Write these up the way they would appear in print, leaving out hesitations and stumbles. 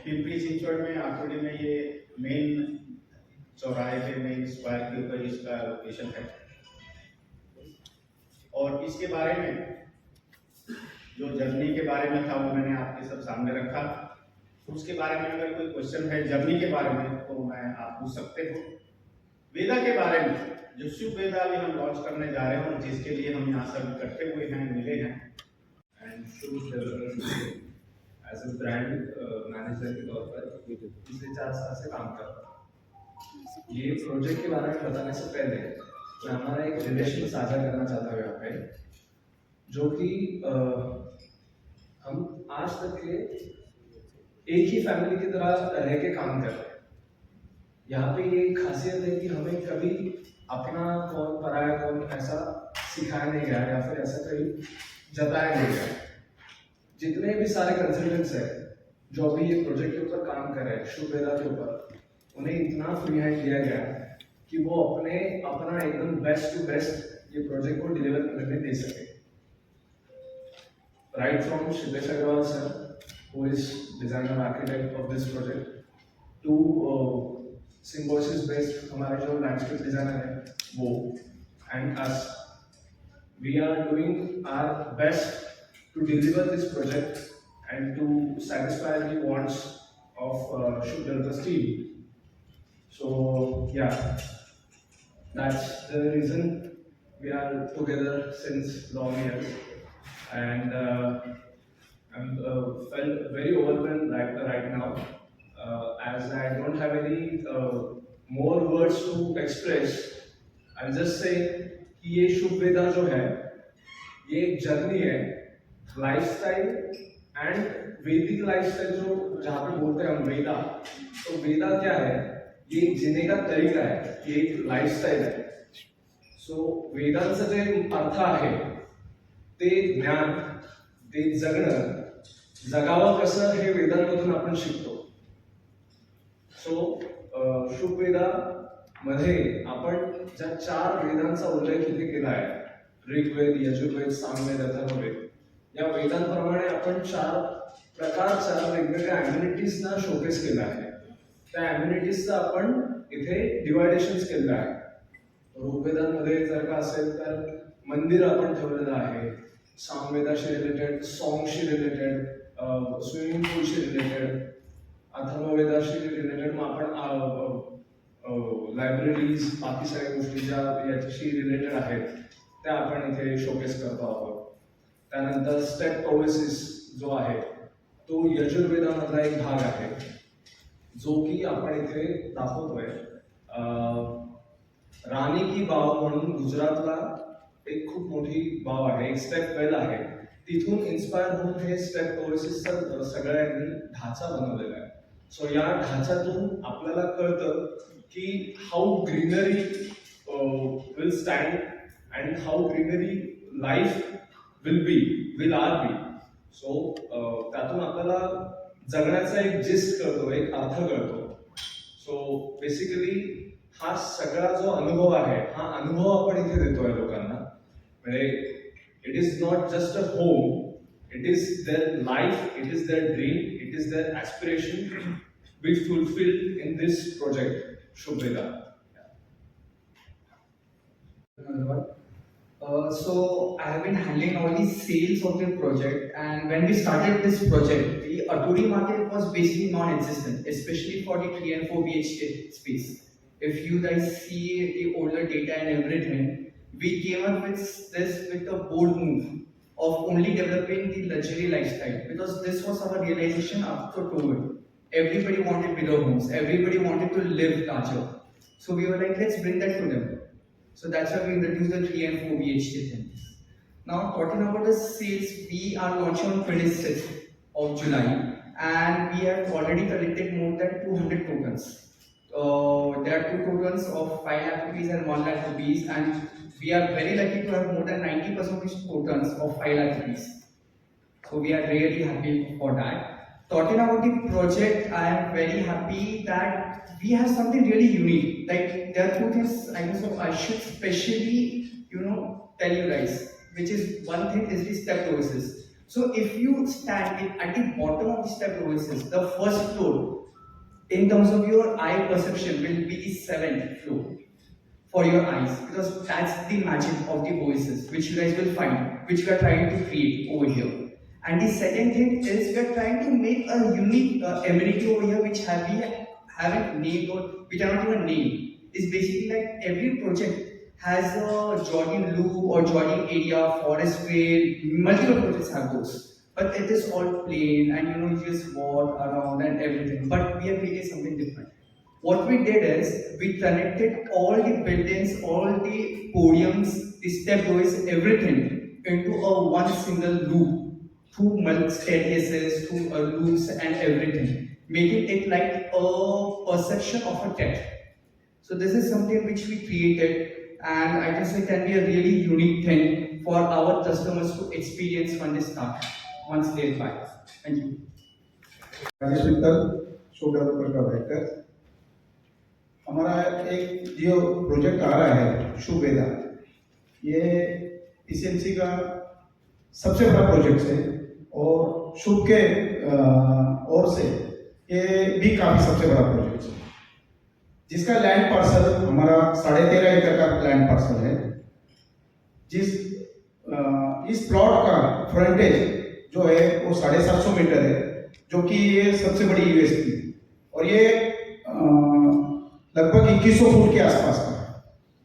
पिंपरी चिंचवड में आकुड़ी में ये मेन चौराहे पे मेन स्क्वायर के ऊपर इसका लोकेशन है। और इसके बारे में जो जर्नी के बारे में था वो मैंने आपके सब सामने रखा। उसके बारे में अगर कोई क्वेश्चन है जर्नी के बारे में तो मैं आप पूछ सकते हो। वेदा के बारे में जो शुभ वेदा अभी हम लॉन्च करने जा रहे हैं और जिसके लिए हम यहाँ सब इकट्ठे हुए हैं, मिले हैं। And Shubh developers as a brand manager के तौर पर पिछले 4 साल से काम कर रहा हूँ। ये प्रोजेक्ट के बारे में बताने से पहले मैं हमारा एक रिलेशन साझा करना चाहता हूँ यहाँ पे, जो कि हम आज तक के एक ही फैमिली की तरह रह के काम कर रहे हैं। यहाँ पे ये खासियत है कि हमें कभी अपना कौन पराया कौन ऐसा सिखाया नहीं गया या फिर ऐसा कहीं जताया नहीं गया। जितने भी सारे कंसल्टेंट्स हैं जो अभी ये प्रोजेक्ट के ऊपर काम कर रहे हैं शुभ वेदा के ऊपर, उन्हें इतना फ्री हैंड दिया गया कि वो अपना एकदम बेस्ट टू बेस्ट ये प्रोजेक्ट को डिलीवर करने दे सके। Right from Shitesh Agarwal sir, who is designer architect of this project, to Symbiosis based हमारे जो लैंडस्केप डिजाइनर है वो, and us, we are doing our best to deliver this project and to satisfy the wants of Shubh Developers team. So yeah, that's the reason we are together since long years, and I'm felt very overwhelmed right now, as I don't have any more words to express. I'll just say कि ये शुभ वेदा जो है ये एक journey है, lifestyle and वैदिक lifestyle जो जहाँ पे बोलते हैं हम वेदा, तो वेदा क्या है? ये एक जीने का तरीका है, ये एक लाइफस्टाइल है। सो वेदांचं जे अर्थ आहे ते ज्ञान, ते जगावं कसं हे वेदांमधून आपण शिकतो। सो शुभ वेदा मध्ये आपण ज्या 4 वेदांचा उल्लेख इथे केला आहे, ऋग्वेद, यजुर्वेद, सामवेद, अथर्ववेद, या वेदांप्रमाणे आपण 4 वेगवेगळ्या ॲम्युनिटीजना शोकेस केला आहे। त्या ॲम्युनिटीजचं आपण इथे डिवायडेशन्स केलं आहे। ऋग्वेदांमध्ये जर का असेल तर मंदिर आपण ठेवलेलं आहे, सामवेदाशी रिलेटेड, सॉंगशी रिलेटेड, स्विमिंग पूलशी रिलेटेड, अथर्ववेदाशी रिलेटेड मग आपण लायब्ररीज, बाकी सगळ्या गोष्टी ज्या याच्याशी रिलेटेड आहेत त्या आपण इथे शोकेस करतो आहोत। त्यानंतर स्टेप ओएसिस जो आहे तो यजुर्वेदामधला एक भाग आहे जो की आपण इथे दाखवतोय। राणी की बाव म्हणून गुजरातला एक खूप मोठी बाव आहे, एक स्टेप वेल आहे, तिथून इन्स्पायर होऊन हे स्टेप ओएसिसचा सगळ्यांनी ढाचा बनवलेला आहे। सो या ढाच्यातून आपल्याला कळतं की how greenery will stand and how greenery life will are be. So त्यातून आपल्याला जगण्याचा एक जिस्ट कळतो, एक अर्थ कळतो। सो बेसिकली हा सगळा जो अनुभव आहे हा अनुभव आपण इथे देतोय लोकांना। म्हणजे it is not just a home, it is their life, it is their dream, it is their aspiration which fulfilled in this project, Shubh Veda. So I have been handling all the sales of the project, and when we started this project, the Aturi market was basically non-existent, especially for the 3 and 4 BHK space. If you guys see the older data and everything, we came up with this with a bold move of only developing the luxury lifestyle, because this was our realization after COVID. Everybody wanted bigger homes, everybody wanted to live larger. So we were like, let's bring that to them. So that's why we introduced the 3 and 4 BHK things. Now talking about the sales, we are launching on 26th. of July, and we have already collected more than 200 tokens. There are 2 tokens of 5 lakh rupees and 1 lakh rupees, and we are very lucky to have more than 90% of these tokens of 5 lakh rupees. So we are really happy for that. Talking about the project, I am very happy that we have something really unique. Like there are 2 things I should specially, tell you guys. Which is one thing is the step oasis. So if you stand at the bottom of the step oasis, the first floor, in terms of your eye perception, will be the 7th floor for your eyes, because that's the magic of the oasis, which you guys will find, which we are trying to create over here. And the second thing is we are trying to make a unique amenity over here, which haven't named or we cannot even name. It's basically like every project has a jogging loop or jogging area, forest trail. Multiple projects have those, but it is all plain and you just walk around and everything. But we have created something different. What we did is we connected all the buildings, all the podiums, the stepways, everything into a one single loop through staircases, through loops and everything, making it like a perception of a TED. So this is something which we created, and I can say can be a really unique thing for our customers to experience when they start, once they buy. Thank you. Rajesh Mittal, show developer का director. हमारा एक जो project आ रहा है शुभ वेदा, ये PCMC का सबसे बड़ा प्रोजेक्ट है और शुभ के ओर से ये भी काफी सबसे बड़ा प्रोजेक्ट है, जिसका लैंड पार्सल हमारा 13.5 एकड़ का लैंड पार्सल है। इस प्लॉट का फ्रंटेज जो है वो 750 मीटर है, जो कि ये सबसे बड़ी यूएसपी है, और ये लगभग 2100 फुट के आसपास का है,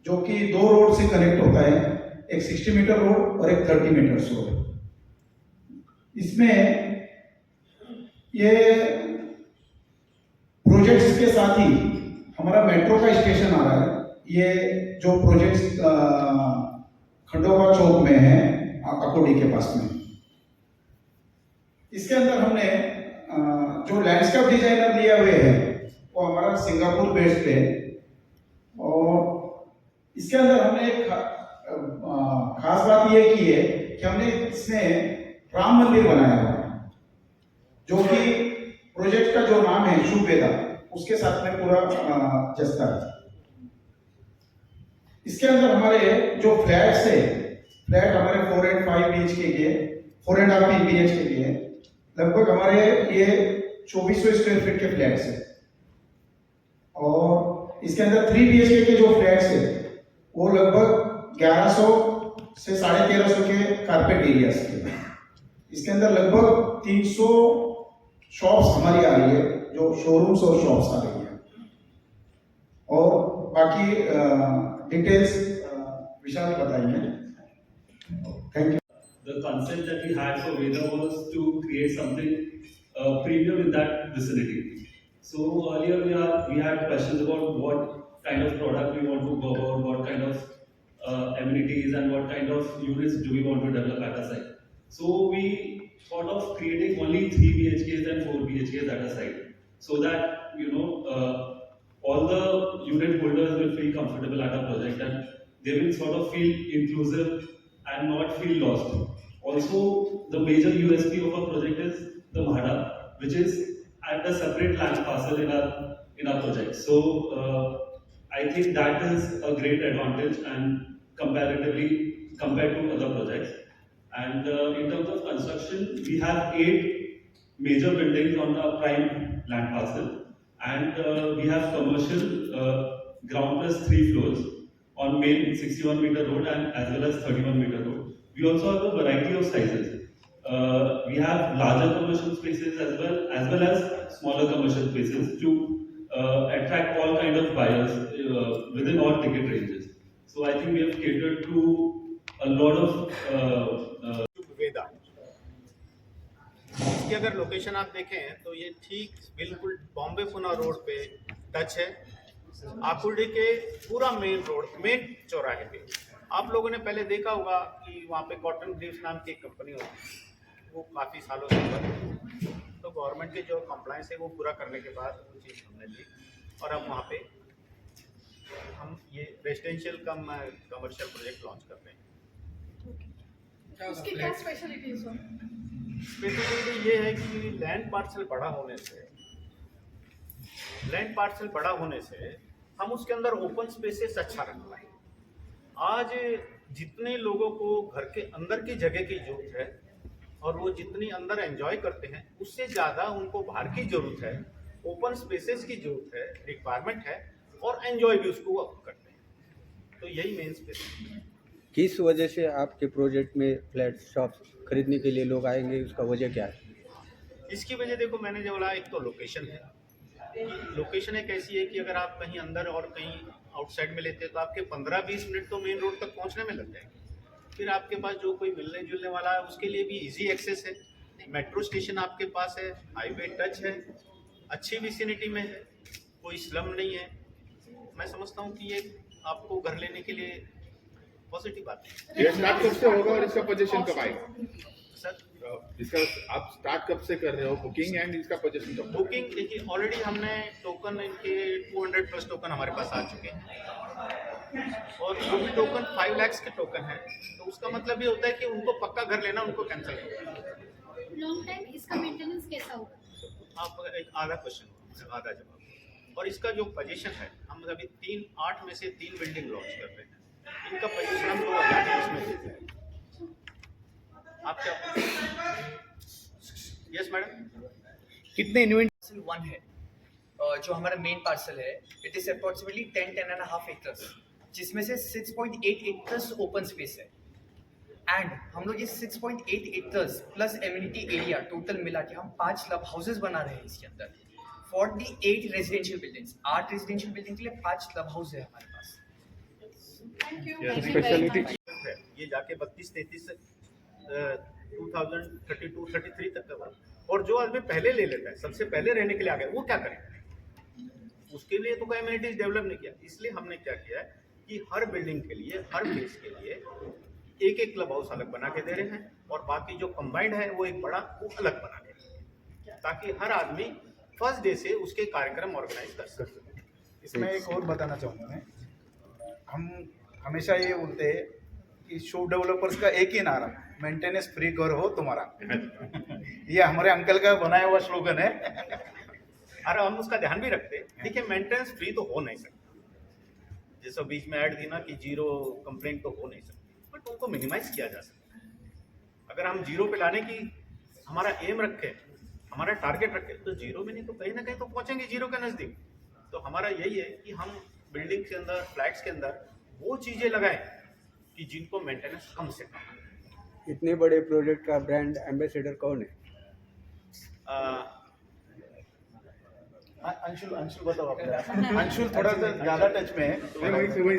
जो कि 2 रोड से कनेक्ट होता है, एक 60 मीटर रोड और एक 30 मीटर रोड। इसमें ये प्रोजेक्ट्स के साथ ही हमारा मेट्रो का स्टेशन आ रहा है। ये जो प्रोजेक्ट खंडोबा चौक में है, अकोडी के पास में। इसके अंदर हमने जो लैंडस्केप डिजाइनर लिए हुए हैं वो हमारा सिंगापुर बेस्ड है, और इसके अंदर हमने एक खास बात ये की है कि हमने इसमें राम मंदिर बनाया हुआ है, जो कि प्रोजेक्ट का जो नाम है शुभ वेदा, उसके साथ में पूरा जस्ता है। इसके अंदर हमारे जो फ्लैट्स है, फ्लैट हमारे 4 and 5 BHK के, 4.5 BHK के, लगभग हमारे ये 2400 स्क्वायर फीट के फ्लैट्स है, और इसके अंदर 3 BHK के जो फ्लैट्स है वो लगभग 1100 से 1350 के कारपेट एरियाज के। इसके अंदर लगभग 300 शॉप्स हमारी आ रही है, जो शोरूम्स और शॉप्स आ रही है, और बाकी डिटेल्स विशाल बताएंगे। Thank you. The concept that we had for Veda was to create something premium in that vicinity. So earlier we had questions about what kind of product we want to go about, what kind of amenities and what kind of units do we want to develop at a site. So we thought of creating only 3 BHKs and 4 BHKs at a site, so that all the unit holders will feel comfortable at a project and they will sort of feel inclusive and not feel lost. Also, the major USP of our project is the Mahada, which is at a separate land parcel in our project. So I think that is a great advantage and compared to other projects. And in terms of construction, we have 8 major buildings on the prime land parcel, and we have commercial ground plus 3 floors on main 61 meter road and as well as 31 meter road. We also have a variety of sizes. We have larger commercial spaces as well as smaller commercial spaces to attract all kind of buyers within all ticket ranges. So I think we have catered to a lot of वेदा। इसकी अगर location आप देखें तो ये ठीक बिल्कुल Bombay Pune road पे touch है, आकुर्डी के पूरा मेन रोड, मेन चौराहे पे। आप लोगों ने पहले देखा होगा कि वहाँ पे कॉटन ग्रीव्स नाम की एक कंपनी होती है, वो काफ़ी सालों से बंद है। तो गवर्नमेंट के जो कंप्लाइंस है वो पूरा करने के बाद वो चीज़ हमने ली और अब वहाँ पे हम ये रेजिडेंशियल कम कमर्शियल प्रोजेक्ट लॉन्च कर रहे हैं। उसकी क्या स्पेशलिटी है सर? स्पेशलिटी ये है कि लैंड पार्सल बड़ा होने से हम उसके अंदर ओपन स्पेसेस अच्छा रख पाए। आज जितने लोगों को घर के अंदर की जगह की जरूरत है और वो जितनी अंदर एंजॉय करते हैं उससे ज़्यादा उनको बाहर की जरूरत है, ओपन स्पेसेस की जरूरत है, रिक्वायरमेंट है और एंजॉय भी उसको वो करते हैं। तो यही मेन स्पेस है। किस वजह से आपके प्रोजेक्ट में फ्लैट शॉप खरीदने के लिए लोग आएंगे, उसका वजह क्या है? इसकी वजह देखो मैंने जो बोला, एक तो लोकेशन है। लोकेशन एक ऐसी है कि अगर आप कहीं अंदर और कहीं आउटसाइड में लेते हैं तो आपके 15-20 मिनट तो मेन रोड तक पहुंचने में लग जाएंगे। फिर आपके पास जो कोई मिलने जुलने वाला है उसके लिए भी इजी एक्सेस है, मेट्रो स्टेशन आपके पास है, हाईवे टच है, अच्छी विसिनिटी में है, कोई स्लम नहीं है। मैं समझता हूँ कि ये आपको घर लेने के लिए पॉजिटिव बात है। ये स्टार्ट कब से होगा और इसका पोजीशन कब आएगा? सर इसका आप स्टार्ट कब से कर रहे हो बुकिंग एंड इसका पोजीशन कब? बुकिंग देखिए, ऑलरेडी हमने टोकन इनके 200+ टोकन हमारे पास आ चुके हैं और जो भी टोकन 5 लाख के टोकन है तो उसका मतलब ये होता है कि उनको पक्का घर लेना, उनको कैंसिल करना। लॉन्ग टाइम इसका मेंटेनेंस कैसा होगा? आप एक आधा क्वेश्चन आधा जवाब। और इसका जो पोजीशन है, हम अभी 8 में से 3 बिल्डिंग लॉन्च कर रहे हैं। इनका पोजीशन हम 2020 में देते हैं। आप क्या? Yes madam. कितने इन्वेंट पार्सल 1 है जो हमारा मेन पार्सल है। इट इज अप्रोक्सीमेटली 10.5 एकर्स, जिसमें से 6.8 एकर्स ओपन स्पेस है। एंड हम लोग ये 6.8 acres plus immunity area total मिला के हम 5 क्लब हाउसेस बना रहे हैं इसके अंदर for the 8 residential buildings. 8 residential building के लिए 5 क्लब हाउस है हमारे पास। Thank you. स्पेशलिटी ये जाके 32-33 2032-33 तक का। और जो आदमी पहले ले लेता है, सबसे पहले रहने के लिए आ गया, वो क्या करेगा? उसके लिए तो कोई एमिनिटीज डेवलप नहीं किया। इसलिए हमने क्या किया है कि हर बिल्डिंग के लिए, हर फेज के लिए एक क्लब हाउस अलग बना के दे रहे हैं और बाकी जो कंबाइंड है वो एक बड़ा वो अलग बना के, ताकि हर आदमी फर्स्ट डे से उसके कार्यक्रम ऑर्गेनाइज कर सके। इसमें एक और बताना चाहूँगा मैं, हम हमेशा ये बोलते हैं कि शो डेवलपर्स का एक ही नारा, मेंटेनेंस फ्री घर हो तुम्हारा। ये हमारे अंकल का बनाया हुआ स्लोगन है। और हम उसका ध्यान भी रखते हैं। देखिए, मेंटेनेंस फ्री तो हो नहीं सकता, जैसे बीच में ऐड थी ना कि 0 कंप्लेंट तो हो नहीं सकती, बट उनको मिनिमाइज किया जा सकता है। अगर हम 0 पे लाने की हमारा एम रखें, हमारा टारगेट रखें, तो 0 में नहीं तो कहीं ना कहीं तो पहुंचेंगे 0 के नज़दीक। तो हमारा यही है कि हम बिल्डिंग के अंदर, फ्लैट्स के अंदर वो चीज़ें लगाएं कि जिनको मेंटेनेंस कम से कम। इतने बड़े प्रोजेक्ट का ब्रांड एम्बेसडर कौन है? अंशुल बताओ अपने। अंशुल थोड़ा सा ज़्यादा टच में है।